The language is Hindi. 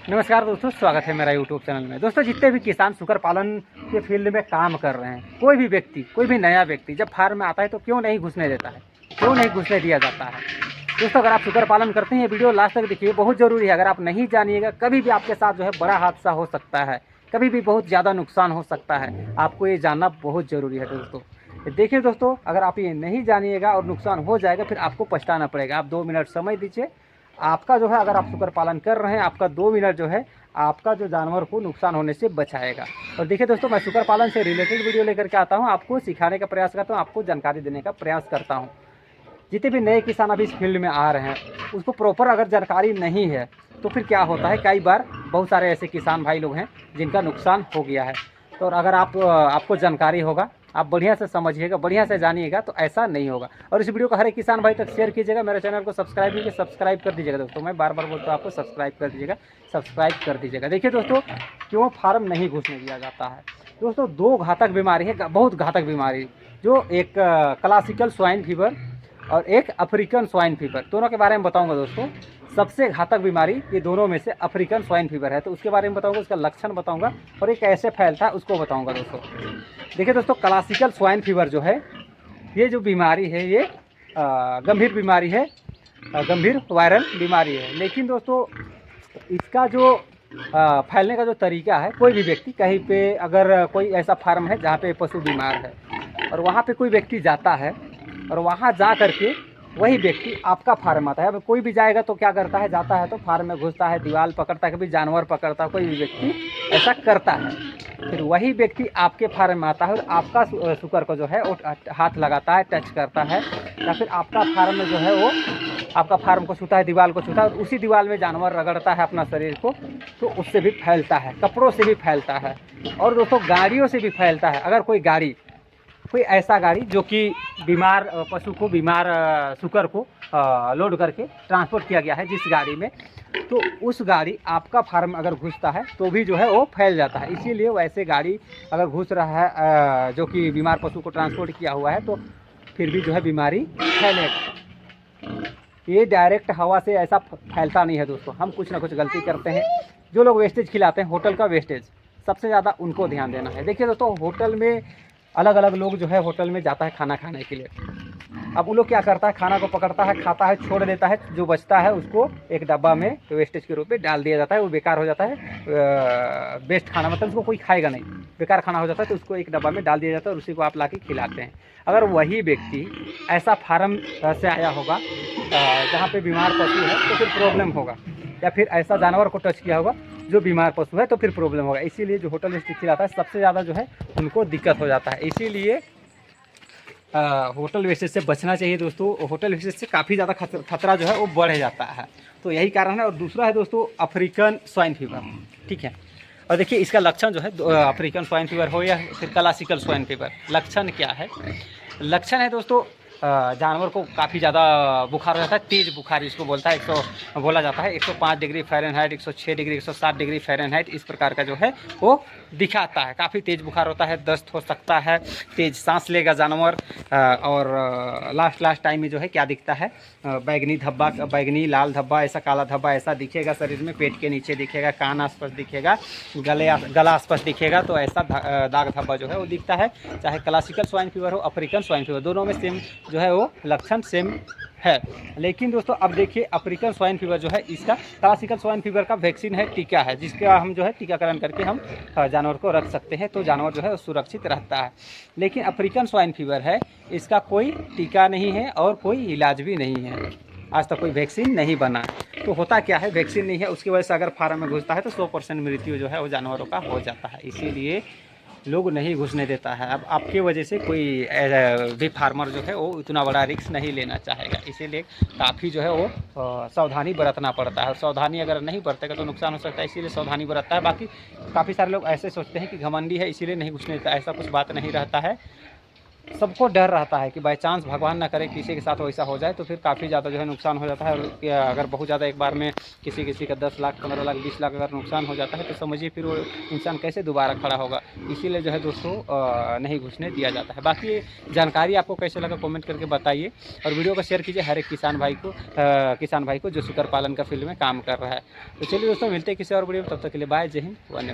नमस्कार दोस्तों, स्वागत है मेरा यूट्यूब चैनल में। दोस्तों, जितने भी किसान शुकर पालन के फील्ड में काम कर रहे हैं, कोई भी व्यक्ति, कोई भी नया व्यक्ति जब फार्म में आता है तो क्यों नहीं घुसने देता है, क्यों नहीं घुसने दिया जाता है। दोस्तों, अगर आप शुकर पालन करते हैं, ये वीडियो लास्ट तक देखिए, बहुत ज़रूरी है। अगर आप नहीं जानिएगा, कभी भी आपके साथ जो है बड़ा हादसा हो सकता है, कभी भी बहुत ज़्यादा नुकसान हो सकता है। आपको ये जानना बहुत ज़रूरी है दोस्तों। देखिए दोस्तों, अगर आप ये नहीं जानिएगा और नुकसान हो जाएगा, फिर आपको पछताना पड़ेगा। आप 2 मिनट समय दीजिए। आपका जो है, अगर आप शुकर पालन कर रहे हैं, आपका 2 मिनट जो है आपका जो जानवर को नुकसान होने से बचाएगा। और देखिए दोस्तों, मैं शुकर पालन से रिलेटेड वीडियो लेकर के आता हूँ, आपको सिखाने का प्रयास करता हूँ, आपको जानकारी देने का प्रयास करता हूँ। जितने भी नए किसान अभी इस फील्ड में आ रहे हैं, उसको प्रॉपर अगर जानकारी नहीं है तो फिर क्या होता है, कई बार बहुत सारे ऐसे किसान भाई लोग हैं जिनका नुकसान हो गया है। तो और अगर आपको जानकारी होगा, आप बढ़िया से समझिएगा, बढ़िया से जानिएगा, तो ऐसा नहीं होगा। और इस वीडियो को हर एक किसान भाई तक शेयर कीजिएगा। मेरे चैनल को सब्सक्राइब कीजिए, सब्सक्राइब कर दीजिएगा दोस्तों। मैं बार बार बोलता हूँ आपको, सब्सक्राइब कर दीजिएगा, सब्सक्राइब कर दीजिएगा। देखिए दोस्तों, क्यों फार्म नहीं घुसने दिया जाता है। दोस्तों, 2 घातक बीमारी है, बहुत घातक बीमारी, जो एक क्लासिकल स्वाइन फीवर और एक अफ्रीकन स्वाइन फीवर, दोनों के बारे में बताऊंगा दोस्तों। सबसे घातक बीमारी ये दोनों में से अफ्रीकन स्वाइन फीवर है, तो उसके बारे में बताऊंगा, उसका लक्षण बताऊंगा और ये कैसे फैलता है उसको बताऊंगा दोस्तों। देखिए दोस्तों, क्लासिकल स्वाइन फीवर जो है, ये जो बीमारी है, ये गंभीर बीमारी है, गंभीर वायरल बीमारी है। लेकिन दोस्तों, इसका जो फैलने का जो तरीका है, कोई भी व्यक्ति कहीं पे, अगर कोई ऐसा फार्म है जहाँ पे पशु बीमार है और वहाँ पे कोई व्यक्ति जाता है और वहाँ जा करके वही व्यक्ति आपका फार्म आता है। अब कोई भी जाएगा तो क्या करता है, जाता है तो फार्म में घुसता है, दीवार पकड़ता है, कभी जानवर पकड़ता है, कोई भी व्यक्ति ऐसा करता है। फिर वही व्यक्ति आपके फार्म में आता है और आपका शुकर को जो है वो हाथ लगाता है, टच करता है, या फिर आपका फार्म में जो है वो आपका फार्म को छूता है, दीवार को छूता है, और उसी दीवार में जानवर रगड़ता है अपना शरीर को, तो उससे भी फैलता है, कपड़ों से भी फैलता है, और दोस्तों गाड़ियों से भी फैलता है। अगर कोई ऐसा गाड़ी जो कि बीमार पशु को, बीमार शुकर को लोड करके ट्रांसपोर्ट किया गया है जिस गाड़ी में, तो उस गाड़ी आपका फार्म अगर घुसता है तो भी जो है वो फैल जाता है। इसीलिए वैसे गाड़ी अगर घुस रहा है जो कि बीमार पशु को ट्रांसपोर्ट किया हुआ है, तो फिर भी जो है बीमारी फैलेगा। ये डायरेक्ट हवा से ऐसा फैलता नहीं है दोस्तों। हम कुछ ना कुछ गलती करते हैं। जो लोग वेस्टेज खिलाते हैं, होटल का वेस्टेज, सबसे ज़्यादा उनको ध्यान देना है। देखिए दोस्तों, होटल में अलग अलग लोग जो है होटल में जाता है खाना खाने के लिए। अब वो लोग क्या करता है, खाना को पकड़ता है, खाता है, छोड़ देता है, जो बचता है उसको एक डब्बा में वेस्टेज के रूप में डाल दिया जाता है। वो बेकार हो जाता है, वेस्ट खाना, मतलब उसको कोई खाएगा नहीं, बेकार खाना हो जाता है, तो उसको एक डब्बा में डाल दिया जाता है और उसी को आप ला के खिलाते हैं। अगर वही व्यक्ति ऐसा फार्म से आया होगा जहाँ पे बीमार पशु है, तो फिर प्रॉब्लम होगा। या फिर ऐसा जानवर को टच किया होगा जो बीमार पशु है, तो फिर प्रॉब्लम होगा। इसीलिए जो होटल वेस्टेज खिलाता है, सबसे ज़्यादा जो है उनको दिक्कत हो जाता है। इसीलिए होटल वेस्टेज से बचना चाहिए दोस्तों। होटल वेस्टेज से काफ़ी ज़्यादा खतरा जो है वो बढ़ जाता है, तो यही कारण है। और दूसरा है दोस्तों अफ्रीकन स्वाइन फीवर, ठीक है। और देखिए, इसका लक्षण जो है, अफ्रीकन स्वाइन फीवर हो या फिर क्लासिकल स्वाइन फीवर, लक्षण क्या है। लक्षण है दोस्तों, जानवर को काफ़ी ज़्यादा बुखार हो जाता है, तेज़ बुखार इसको बोला जाता है। 105 degree Fahrenheit, 106 degree, 107 degree Fahrenheit, इस प्रकार का जो है वो दिखाता है। काफ़ी तेज़ बुखार होता है, दस्त हो सकता है, तेज़ सांस लेगा जानवर, और लास्ट टाइम में जो है क्या दिखता है, बैगनी धब्बा, बैगनी लाल धब्बा, ऐसा काला धब्बा ऐसा दिखेगा शरीर में, पेट के नीचे दिखेगा, कान आसपास दिखेगा, गला आसपास दिखेगा, तो ऐसा दाग धब्बा जो है वो दिखता है। चाहे क्लासिकल स्वाइन फीवर हो, अफ्रीकन स्वाइन फीवर, दोनों में सेम जो है वो लक्षण सेम है। लेकिन दोस्तों, अब देखिए, अफ्रीकन स्वाइन फीवर जो है, इसका क्लासिकल स्वाइन फीवर का वैक्सीन है, टीका है, जिसका हम जो है टीकाकरण करके हम जानवर को रख सकते हैं, तो जानवर जो है वो सुरक्षित रहता है। लेकिन अफ्रीकन स्वाइन फीवर है, इसका कोई टीका नहीं है और कोई इलाज भी नहीं है, आज तक कोई वैक्सीन नहीं बना। तो होता क्या है, वैक्सीन नहीं है, उसकी वजह से अगर फार्म में घुसता है तो 100% मृत्यु जो है वो जानवरों का हो जाता है। इसीलिए लोग नहीं घुसने देता है। अब आपकी वजह से कोई भी फार्मर जो है वो इतना बड़ा रिस्क नहीं लेना चाहेगा, इसीलिए काफ़ी जो है वो सावधानी बरतना पड़ता है। सावधानी अगर नहीं बरतेगा तो नुकसान हो सकता है, इसीलिए सावधानी बरतता है। बाकी काफ़ी सारे लोग ऐसे सोचते हैं कि घमंडी है इसीलिए नहीं घुसने देता, ऐसा कुछ बात नहीं रहता है। सबको डर रहता है कि बाई चांस भगवान ना करे किसी के साथ वैसा हो जाए तो फिर काफ़ी ज़्यादा जो है नुकसान हो जाता है। और अगर बहुत ज़्यादा एक बार में किसी का 10 लाख 15 लाख 20 लाख अगर नुकसान हो जाता है तो समझिए फिर वो इंसान कैसे दोबारा खड़ा होगा। इसीलिए जो है दोस्तों नहीं घुसने दिया जाता है। बाकी जानकारी आपको कैसे लगा कमेंट करके बताइए और वीडियो को शेयर कीजिए हर एक किसान भाई को जो सुकर पालन का फील्ड में काम कर रहा है। तो चलिए दोस्तों मिलते हैं किसी और वीडियो में, तब तक के लिए बाय, जय हिंद, वंदे।